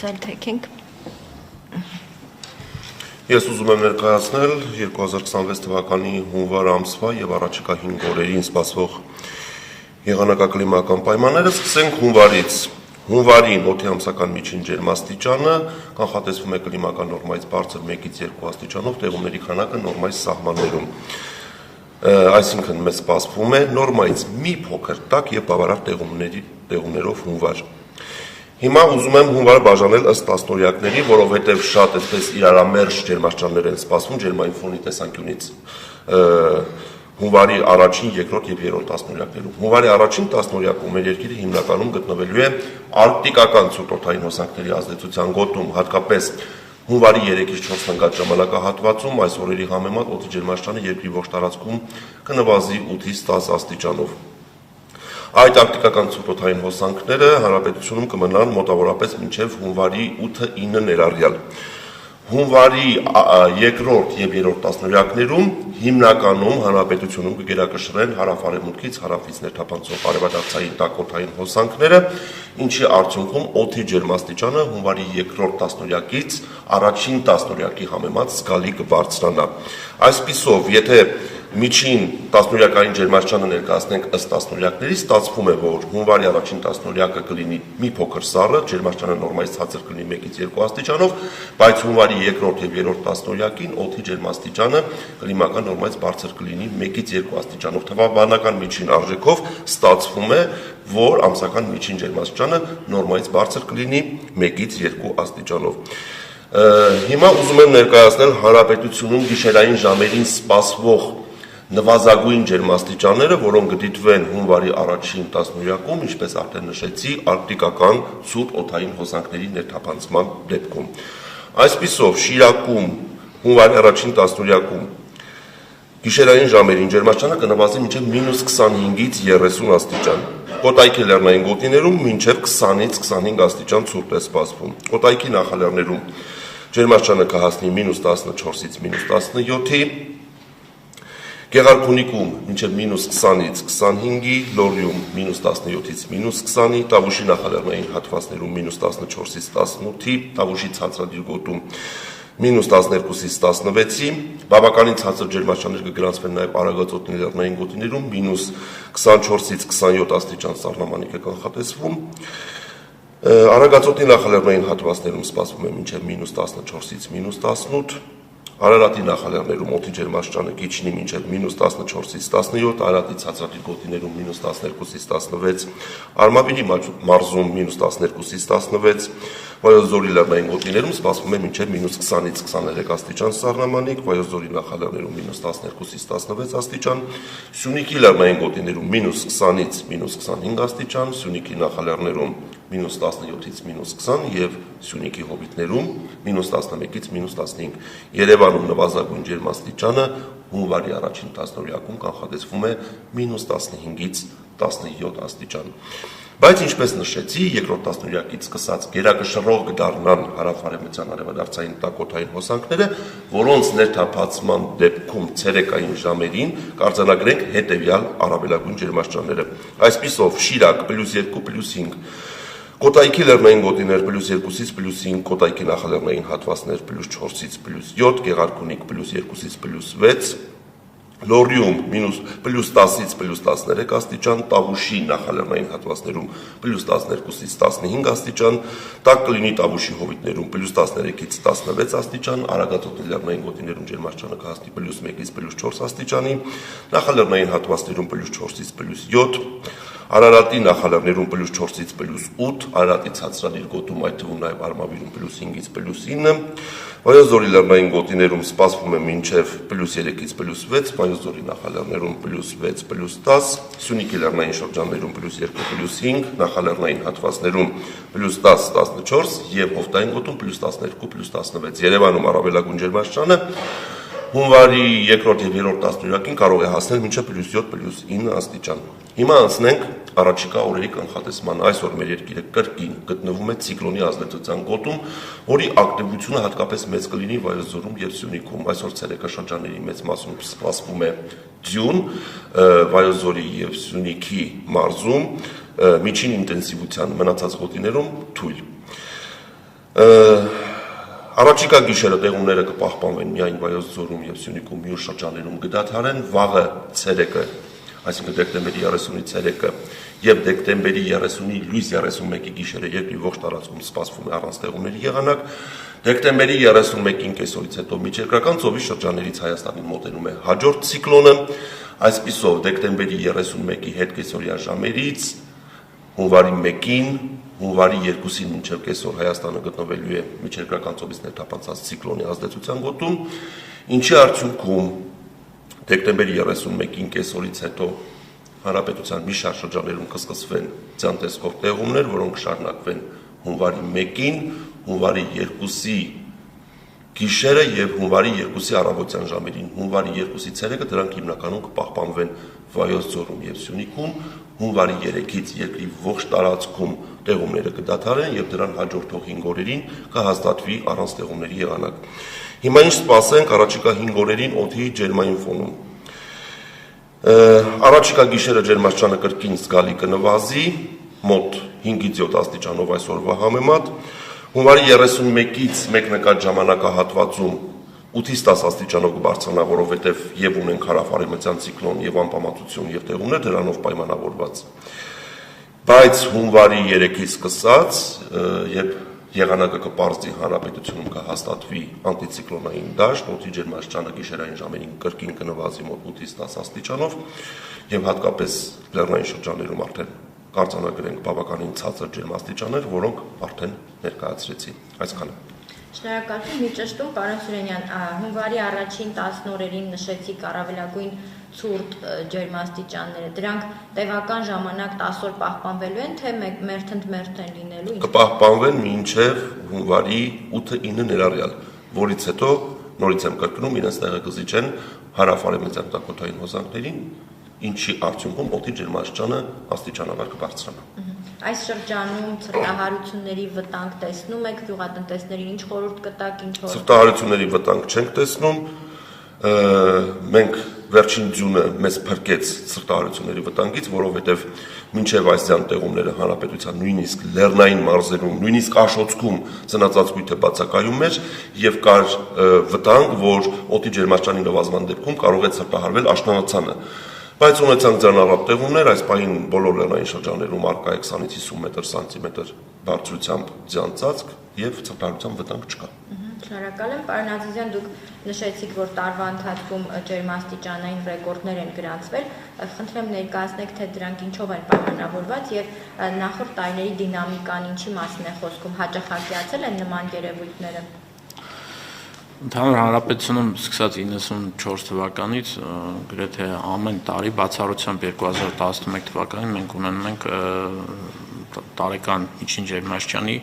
Սել թեքինք։ Ես ուզում եմ ներկայացնել 2026 թվականի հունվար ամսվա եւ առաջիկա 5 օրերին սպասվող եղանակակլիմական պայմանները։ Սկսենք հունվարից։ Հունվարին օդի ամսական միջին ջերմաստիճանը կանխատեսվում է կլիմական նորմայից բարձր 1-ից 2 աստիճանով, տեղումների քանակը նորմայի սահմաններում։ Այսինքն մեզ սպասվում է նորմայից մի փոքր տաք եւ բավարար տեղումներով հունվար։ Հիմա ուզում եմ հունվարը բաժանել ըստ տասնօրյակների, որովհետև շատ այսպես իրարամերժ ջերմաստիճաններ են սպասվում ջերմային ֆոնի տեսանկյունից հունվարի առաջին, երկրորդ եւ երրորդ տասնօրյակներում։ Հունվարի առաջին տասնօրյակում մեր երկիրը հիմնականում գտնվելու է արկտիկական ցուրտօդային հոսանքների ազդեցության գոտում, հատկապես հունվարի 3-ից 4 ընկած ժամանակահատվածում այս օրերի համեմատ օդի ջերմաստիճանը երկրի ողջ տարածքում կնվազի 8-ից 10 աստիճանով։ Այդ արկտիկական ցուրտօդային հոսանքները հանրապետությունում կմնան մոտավորապես մինչև հունվարի 8-9 ներառյալ։ Հունվարի երկրորդ եւ երրորդ տասնօրյակներում հիմնականում հանրապետությունում կգերակշռեն հարավ-արևմուտքից հարավից ներթափանցող արևադարձային տաքօդային հոսանքները, ինչի արդյունքում օդի ջերմաստիճանը հունվարի երկրորդ տասնօրյակից առաջին տասնօրյակի համեմատ զգալի կբարձրանա։ Այսպիսով, եթե միջին տասնօրյակային ջերմաստիճանը ներկայացնենք ըստ տասնօրյակների, ստացվում է, որ հունվարի առաջին տասնօրյակը կլինի մի փոքր սառը, ջերմաստիճանը նորմայից ցածր կլինի 1-ից 2 աստիճանով, բայց հունվարի երկրորդ եւ երրորդ տասնօրյակին օդի ջերմաստիճանը կլիմական նորմայից բարձր կլինի 1-ից 2 աստիճանով։ Թվաբանական միջին արժեքով ստացվում է, որ ամսական միջին ջերմաստիճանը նորմայից բարձր կլինի 1-ից 2 աստիճանով։ Հիմա ուզում եմ ներկայացնել հանրապետությունում գիշերային ժամերին սպասվող նվազագույն ջերմաստիճանները, որոնք կդիտվեն հունվարի առաջին տասնօրյակում, ինչպես արդեն նշեցի, արկտիկական ցուրտ օդային հոսանքների ներթափանցման դեպքում։ Այսպիսով, Շիրակում հունվարի առաջին տասնօրյակում գիշերային ժամերին ջերմաստիճանը կնվազի մինչև -25-ից 30 աստիճան։ Կոտայքի լեռնային գոտիներում մինչև 20-ից 25 աստիճան ցուրտ է սպասվում։ Կոտայքի նախալեռներում ջերմաստիճանը կհասնի -14-ից -17-ի, Գեղարքունիքում մինչև -20-ից 25-ի, Լոռիում -17-ից -20-ի, Տավուշի նախալեռնային հատվածներում -14-ից 18-ի, Տավուշի ցածրադիր գոտում -12-ից 16-ի, բավականին ցածր ջերմաստիճաններ կգրանցվեն նաև Արագածոտնի լեռնային գոտիներում -24-ից 27 աստիճան սառնամանիք է կանխատեսվում։ Արագածոտնի նախալեռնային հատվածներում սպասվում է մինչև -14-ից -18, Արարատի նախալեռներում օդի ջերմաստիճանը կիջնի մինչև -14-ից 17, Արարատի ցածրադիր գոտիներում -12-ից 16, Արմավիրի մարզում -12-ից 16, Վայոց-Ձորի լեռնային գոտիներում սպասվում է մինչև -20-ից 23 աստիճան սառնամանիք, Վայոց-Ձորի նախալեռներում -12-ից 16 աստիճան, Սյունիքի լեռնային գոտիներում -20-ից -25 աստիճան, Սյունիքի նախալեռներում -17-ից -20 եւ Սյունիքի հովիտներում -11-ից -15։ Երևանում նվազագույն ջերմաստիճանը հունվարի առաջին տասնօրյակում կանխատեսվում է -15-ից 17 աստիճան։ Բայց ինչպես նշեցի, երկրորդ տասնօրյակից սկսած գերակշռող կդառնան հարավ-արևմտյան արևադարձային տաքօդային հոսանքները, որոնց ներթափանցման դեպքում ցերեկային ժամերին կարձանագրենք հետևյալ առավելագույն ջերմաստիճանները։ Այսպիսով, Շիրակ +2 + 5, Կոտայքի լեռնային գոտիներ +2-ից +5, Կոտայքի նախալեռնային հատվածներ +4-ից +7, Գեղարքունիք +2-ից +6, Լոռիում +10-ից +13 աստիճան, Տավուշի նախալեռնային հատվածներում +12-ից 15 աստիճան, տաք կլինի Տավուշի հովիտներում +13-ից 16 աստիճան, Արագածոտնի լեռնային գոտիներում ջերմաստիճանը կհասնի +1-ից +4 աստիճանի, նախալեռնային հատվածներում +4-ից +7, Արարատի նախալեռներում +4-ից +8, Արարատի ցածրադիր գոտում, այդ թվում նաև Արմավիրում +5-ից +9, Վայոց-Ձորի լեռնային գոտիներում սպասվում է մինչև +3-ից +6, Վայոց-Ձորի նախալեռներում +6 +10, Սյունիքի լեռնային շրջաններում +2 +5, նախալեռնային հատվածներում +10-14 եւ Հովտային գոտում +12 +16։ Երևանում առավելագույն ջերմաստիճանը հունվարի երկրորդ եւ երրորդ տասնօրյակին կարող է հասնել մինչև +7 +9 աստիճան։ Հիմա անցնենք առաջիկա օրերի կանխատեսման։ Այսօր մեր երկիրը կրկին գտնվում է ցիկլոնի ազդեցության գոտում, որի ակտիվությունը հատկապես մեծ կլինի Վայոց-Ձորում եւ Սյունիքում։ Այսօր ցերեկաշրջանների մեծ մասում սպասվում է ձյուն, Վայոց-Ձորի եւ Սյունիքի մարզում միջին ինտենսիվության, մնացած գոտիներում թույլ։ Առաջիկա գիշերը տեղումները կպահպանվեն միայն Վայոց ձորում եւ Սյունիքում մյուս շրջաններում կդադարեն, վաղը ցերեկը, այսինքն դեկտեմբերի 30-ի ցերեկը եւ դեկտեմբերի 30-ի լույս 31-ի գիշերը երկրի ողջ տարածքում սպասվում է առանց տեղումների եղանակ, դեկտեմբերի 31-ին կեսօրից հետո միջերկրական ծովի շրջաններից Հայաստանին մոտենում է հաջորդ ցիկլոնը, այսպիսով դեկտեմբերի 31-ի հետ կեսօրյա ժամերից հունվարի 1-ին հունվարի 2-ին մինչև կեսօր Հայաստանը գտնվելու է միջերկրական ծովից ներթափանցած ցիկլոնի ազդեցության գոտում, ինչի արդյունքում դեկտեմբերի 31-ին կեսօրից հետո հանրապետության մի շարք շրջաններում կսկսվեն ձյան տեսքով տեղումներ, որոնք կշարունակվեն հունվարի 1-ին, հունվարի 2-ի գիշերը եւ հունվարի 2-ի առավոտյան ժամերին, հունվարի 2-ի ցերեկը դրանք հիմնականում կպահպանվեն Վայոց ձորում եւ Սյունիքում, հունվարի 3-ից երկրի ողջ տարածքում տեղումները կդադարեն եւ դրան հաջորդող 5 օրերին կհաստատվի առանց տեղումների եղանակ։ Հիմա ինչ սպասենք առաջիկա 5 օրերին օդի ջերմային ֆոնում։ Առաջիկա գիշերը ջերմաստիճանը կրկին զգալի կնվազի, մոտ 5-ից 7 աստիճանով այսօրվա համեմատ, հունվարի 31-ից մեկնկատ ժամանակահատվածում 8-ից 10 աստիճանով կբարձրանա, որովհետև եւ ունենք հարավարևմտյան ցիկլոն եւ անպամատություն եւ տեղումներ դրանով պայմանավորված։ Բայց հունվարի 3-ից սկսած, երբ եղանակը կպարզի հանրապետությունում կհաստատվի անտիցիկլոնային դաշտ, օդի ջերմաստիճանը գիշերային ժամերին կրկին կնվազի մոտ 8-ից 10 աստիճանով եւ հատկապես լեռնային շրջաններում արդեն կարձանագրենք բավականին ցածր ջերմաստիճաններ, որոնք արդեն ներկայացրեցի։ Այսքանը։ Շնորհակալություն, մի ճշտում, պարոն Սուրենյան, հունվարի առաջին 10 օրերին նշեցիք առավելագույն ցուրտ ջերմաստիճանները, դրանք տևական ժամանակ 10 օր պահպանվելու են, թե մերթ են լինելու։ Կպահպանվեն մինչև հունվարի 8-9 ներառյալ, որից հետո նորից եմ կրկնում, իրենց տեղը կզիջեն հարավարևմտյան տաքոթային հոսանքներին, ինչի արդյունքում օդի ջերմաստիճանը աստիճանաբար կբարձրանա։ Այս շրջանում ցրտահարությունների վտանգ տեսնում եք, գյուղատնտեսներին ինչ խորհուրդ կտաք, ինչ խորհուրդ։ Ցրտահարությունների վտանգ չենք տեսնում, մենք վերջին ձյունը մեզ փրկեց ցրտահարությունների վտանգից, որովհետև մինչև այս ձյան տեղումները հանրապետության նույնիսկ լեռնային մարզերում, նույնիսկ Աշոտսկում ծնածածկույթը բացակայում էր եւ կար վտանգ, որ օդի ջերմաստիճանի նվազման դեպքում կարող է ցրտահարվել աշնանացանը։ Բայց ունեցանք ձեռնառատ տեղումներ, այս պահին բոլոր լեռնային շրջաններում առկա է 20-ից 50 սանտիմետր բարձրությամբ ձյան ծածկ եւ ցրտահարության վտանգ չկա։ Շնորհակալ եմ, պարոն Ազիզյան, դուք նշեցիք, որ տարվա ընթացքում ջերմաստիճանային ռեկորդներ են գրանցվել, խնդրեմ ներկայացնեք, թե դրանք ինչով են պայմանավորված եւ նախորդ տարիների դինամիկան ինչի մասին է խոսքում, հաճախակիացել են նման երևույթները։ Ընդհանուր հանրապետությունում սկսած 94 թվականից գրեթե ամեն տարի բացառությամբ 2011 թվականին մենք ունենում ենք տարեկան միջին ջերմաստիճանի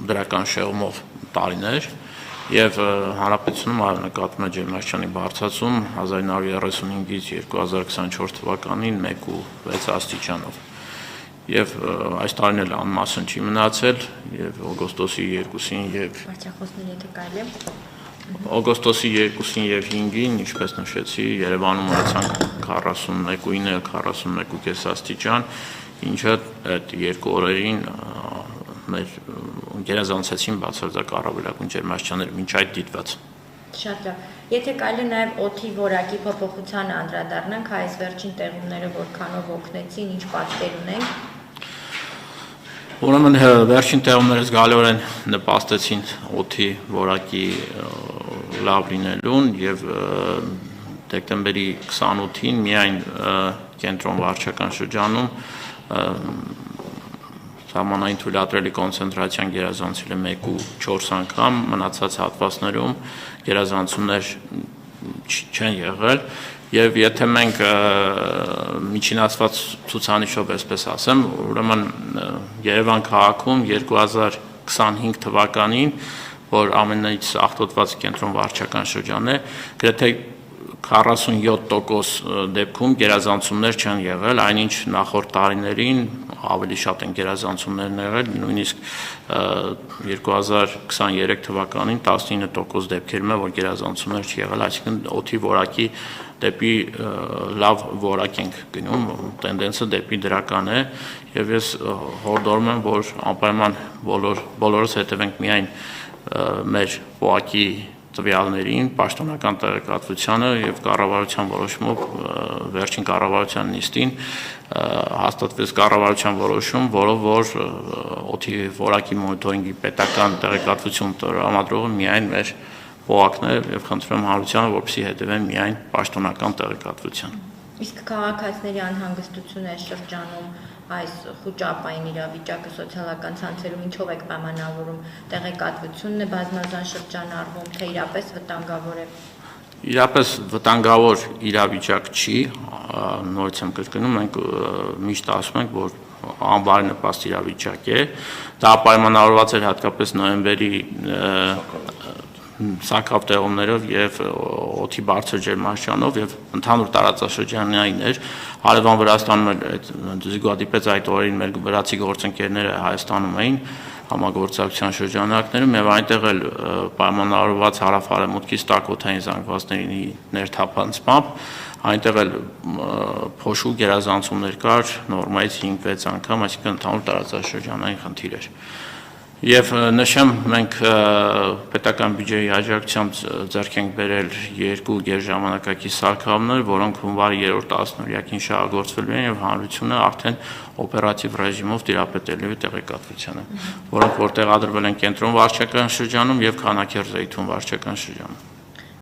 դրական շեղումով տարիներ եւ հանրապետությունում նկատվում է ջերմաստիճանի բարձրացում 1935-ից 2024 թվականին 1.6 աստիճանով։ Եվ այս տարին էլ անմասն չի մնացել եւ օգոստոսի 2-ին եւ օգոստոսի 2-ին եւ 5-ին, ինչպես նշեցի, Երևանում ունեցանք 41-ին 41.5 աստիճան, ինչը այդ երկու օրերին մեր գերազանցեցին բացարձակ առավելագույն ջերմաստիճաններ մինչ այդ դիտված։ Շատ լավ։ Եթե կարելի նաև օդի որակի փոփոխությանը անդրադառնանք, այս վերջին տեղումները որքանով օգնեցին, ինչ պատկեր ունենք։ Ուրեմն վերջին տեղումները զգալիորեն նպաստեցին օդի որակի լավ լինելուն եւ դեկտեմբերի 28-ին միայն կենտրոն վարչական շրջանում Սահմանային թույլատրելի կոնցենտրացիան գերազանցել է 1.4 անգամ, մնացած հատվածներում գերազանցումներ չեն եղել եւ եթե մենք միջինացված ցուցանիշով այսպես ասեմ, ուրեմն Երևան քաղաքում 2025 թվականին, որ ամենից աղտոտված կենտրոն վարչական շրջանն է, գրեթե 47% դեպքում գերազանցումներ չեն եղել, այնինչ նախորդ տարիներին ավելի շատ են գերազանցումներն եղել, նույնիսկ 2023 թվականին 19% դեպքերում է, որ գերազանցումներ չի եղել, այսինքն օդի որակի դեպի լավ որակ ենք գնում, տենդենսը դեպի դրական է, եւ ես հորդորում եմ, որ անպայման բոլորս հետևենք միայն մեր ՈԱԿ-ի տվյալներին, պաշտոնական տեղեկատվությանը եւ կառավարության որոշումով վերջին կառավարության նիստին հաստատվեց կառավարության որոշում, որով որ օդի որակի մոնիտորինգի պետական տեղեկատվություն տրամադրողը միայն մեր ՈԱԿ-ն է եւ խնդրում եմ հանրությանը, որպեսզի հետևեն միայն պաշտոնական տեղեկատվության։ Իսկ քաղաքացիների անհանգստությունը շրջանում այս խոճապային իրավիճակը սոցիալական ցանցերում ինչով եք պայմանավորում, տեղեկատվությունն է բազմազան շրջանառվում, թե իրապես վտանգավոր է։ Իրապես վտանգավոր իրավիճակ չի, նորից եմ կրկնում, մենք միշտ ասում ենք, որ անբարենպաստ իրավիճակ է, դա պայմանավորված էր հատկապես նոյեմբերի սակավ տեղումներով եւ օդի բարձր ջերմաստիճանով եւ ընդհանուր տարածաշրջանային էր հարևան Վրաստանում էլ զուգադիպեց այդ օրերին մեր վրացի գործընկերները Հայաստանում էին համագործակցության շրջանակներում եւ այնտեղ էլ պայմանավորված հարավ-արևմուտքից տաքօդային զանգվածների ներթափանցմամբ այնտեղ էլ փոշու գերազանցումներ կար նորմայից 5-6 անգամ, այսինքն ընդհանուր տարածաշրջանային խնդիր էր։ Եվ նշեմ, մենք պետական բյուջեի աջակցությամբ ձեռք ենք բերել 2 գերժամանակակից սարքավորումներ, որոնք հունվարի 3-րդ տասնօրյակին շահագործվելու են եւ հանրությունը արդեն օպերատիվ ռեժիմով տիրապետելու է տեղեկատվությանը, որոնք որ տեղադրվել են կենտրոն վարչական շրջանում եւ Քանաքեռ Զեյթուն վարչական շրջանում։